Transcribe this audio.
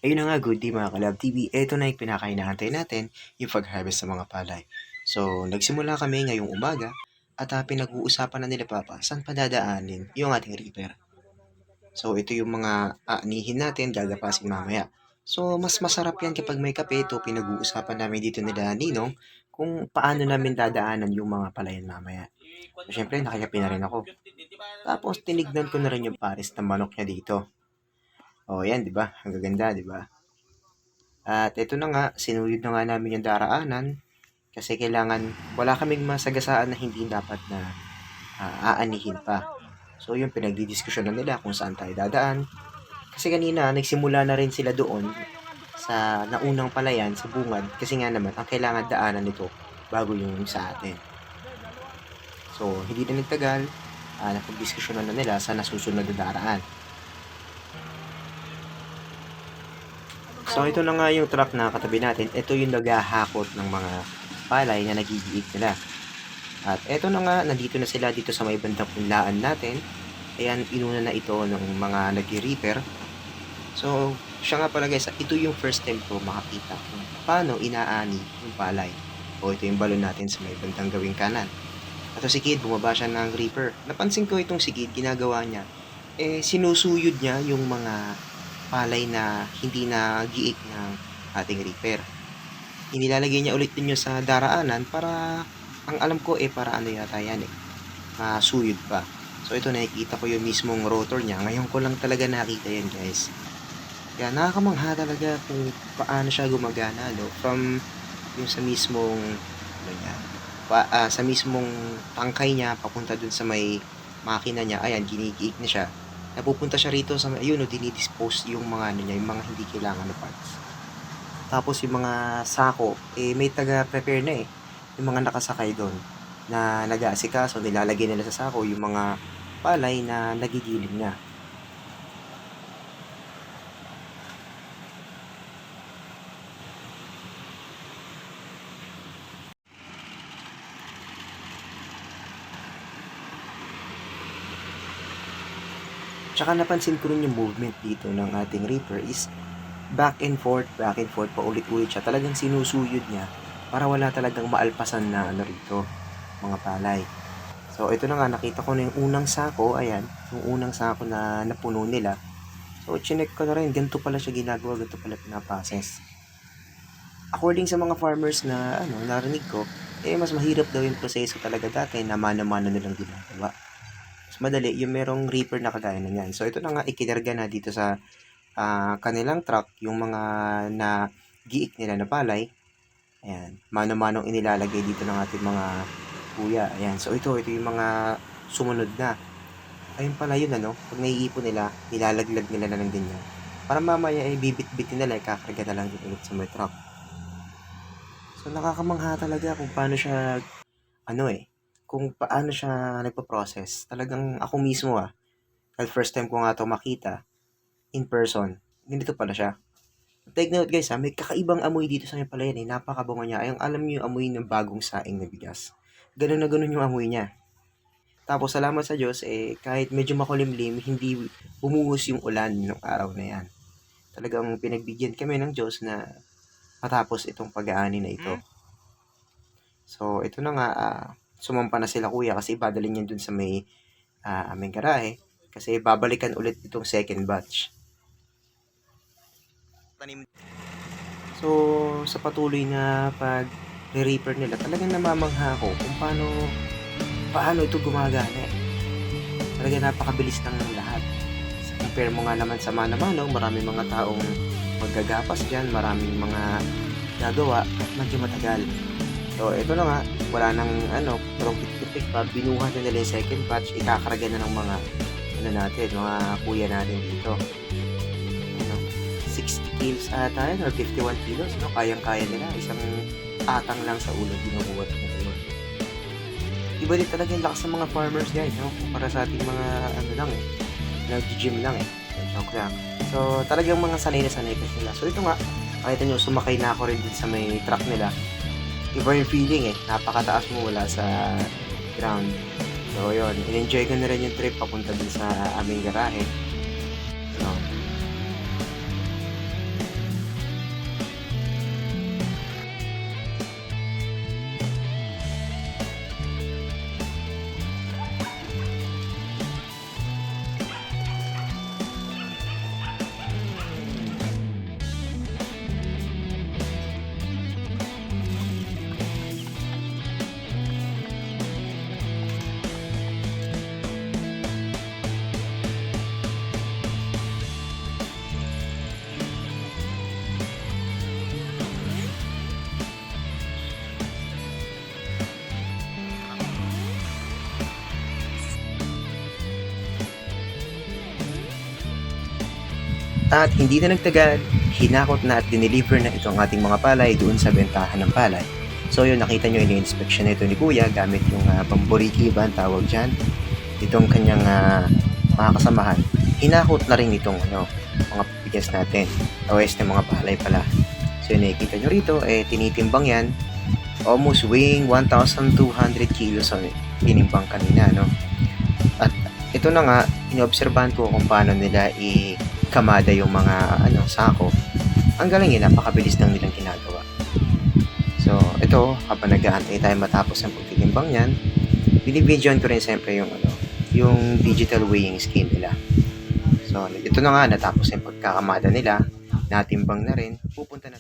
Ayun na nga, good day mga Kalab TV. Ito na yung pinakahinahantay natin, yung pag-harvest sa mga palay. So, nagsimula kami ngayong umaga at pinag-uusapan na nila Papa saan pa dadaanin yung ating reaper. So, ito yung mga aanihin natin, gagapasin mamaya. So, mas masarap yan kapag may kape. Ito, pinag-uusapan namin dito nila Ninong kung paano namin dadaanan yung mga palayan mamaya. So, syempre, nakikape na rin ako. Tapos, tinignan ko na rin yung pares ng manok niya dito. O, yan, di ba? Ang gaganda, di ba? At ito na nga, sinuyod na nga namin yung daraanan kasi kailangan, wala kaming masagasaan na hindi dapat na aanihin pa. So yung pinagdidiskusyon na nila kung saan tayo dadaan. Kasi kanina, nagsimula na rin sila doon sa naunang palayan, sa bungad. Kasi nga naman, ang kailangan daanan nito bago yung sa atin. So, hindi na nagtagal, napagdiskusyon na nila sa nasusunod na daraan. So, ito na nga yung truck na katabi natin. Ito yung naghahakot ng mga palay na nagigiit nila. At ito na nga, nandito na sila dito sa may bandang punlaan natin. Ayan, inuna na ito ng mga nag-reaper. So, siya nga pala guys, ito yung first time ko makakita kung paano inaani yung palay. O ito yung balon natin sa may bandang gawing kanan. At si Kid, bumaba siya ng reaper. Napansin ko itong si Kid, ginagawa niya, sinusuyod niya yung mga palay na hindi na giik ng ating reaper. Inilalagay niya ulit din sa daraanan para, ang alam ko para ano yata yan masuyod pa. So ito nakikita ko yung mismong rotor niya. Ngayon ko lang talaga nakita yan guys. Kaya nakakamangha talaga kung paano siya gumagana from yung sa mismong ano niya, sa mismong tangkay niya papunta dun sa may makina niya. Ayan, ginigiik na siya. Napupunta siya rito sa ayun dinidispose yung mga ano niya, yung mga hindi kailangan na parts. Tapos yung mga sako, may taga-prepare na yung mga nakasakay doon na nag-aasikaso, nilalagay nila sa sako yung mga palay na nagigiling na. Tsaka napansin ko rin yung movement dito ng ating reaper is back and forth, paulit-ulit siya. Talagang sinusuyod niya para wala talagang maalpasan na ano rito, mga palay. So, ito na nga, nakita ko na yung unang sako, ayan, yung unang sako na napuno nila. So, chinek ko na rin, ganito pala siya ginagawa, ganito pala pinaprocess. According sa mga farmers na, narinig ko, mas mahirap daw yung proseso talaga dati na mano-mano nilang ginagawa. Mas madali, yung merong reaper na kagaya na yan. So, ito na nga, ikinarga na dito sa kanilang truck, yung mga na giik nila na palay. Ayan, mano-manong inilalagay dito ng ating mga kuya. Ayan, so ito yung mga sumunod na. Ayun pala yun, pag naiipon nila, nilalaglag nila na lang din yan. Para mamaya bibit-bitin nila, kakarga na lang din ulit sa may truck. So nakakamangha talaga kung paano siya, kung paano siya nagpa-process. Talagang ako mismo dahil first time ko nga ito makita, in person, ganito pala siya. Take note guys may kakaibang amoy dito sa may palayan napakabango niya. Ayong alam niyo yung amoy ng bagong saing na bigas. Ganun na ganun yung amoy niya. Tapos salamat sa Diyos, kahit medyo makulimlim, hindi bumuhos yung ulan ng araw na yan. Talagang pinagbigyan kami ng Diyos na matapos itong pag-aani na ito. So, ito na nga, sumampa na sila kuya kasi ibadalin niya dun sa may aming garahe kasi babalikan ulit itong second batch. So, sa patuloy na pag-reaper nila, talagang namamangha ako kung paano ito gumagana Talaga napakabilis lang ng lahat. Sa compare mo nga naman sa mano-mano, maraming mga taong maggagapas dyan, maraming mga gagawa at medyo matagal. So, ito na nga, wala nang parang pitik-pitik pa, binuha na nila yung second batch, ikakarga na ng mga mga kuya natin dito. 60 kilos ata yan or 51 kilos, kayang-kaya nila, isang atang lang sa ulo, binubuhat na yun. Iba din talaga yung lakas ng mga farmers guys, para sa ating mga nag-gym lang joke lang. So, talagang mga sanay na sanay pa sila. So, ito nga, nakita nyo, sumakay na ako rin din sa may truck nila. Iba yung feeling napakataas mo wala sa ground. So, yun, in-enjoy ko na rin yung trip papunta din sa aming garahe. So, At hindi na nagtagal, hinakot na at dineliver na itong ating mga palay doon sa bentahan ng palay. So yun, nakita nyo ini-inspection na ito ni Kuya gamit yung pamboriki ba ang tawag dyan. Itong kanyang mga kasamahan. Hinakot na rin itong mga bigas natin. OS ng mga palay pala. So yun, nakikita nyo rito, tinitimbang yan. Almost weighing 1,200 kilos ang tinimbang kanina, no? At ito na nga, inoobserbahan ko kung paano nila kamada yung mga sako. Ang galing yun, napakabilis lang nilang ginagawa. So, ito, habang nag-aantay tayo matapos ang pagtitimbang yan, binibidyoan ko rin siyempre yung digital weighing scale nila. So, ito na nga, natapos yung pagkakamada nila, natimbang na rin, pupunta na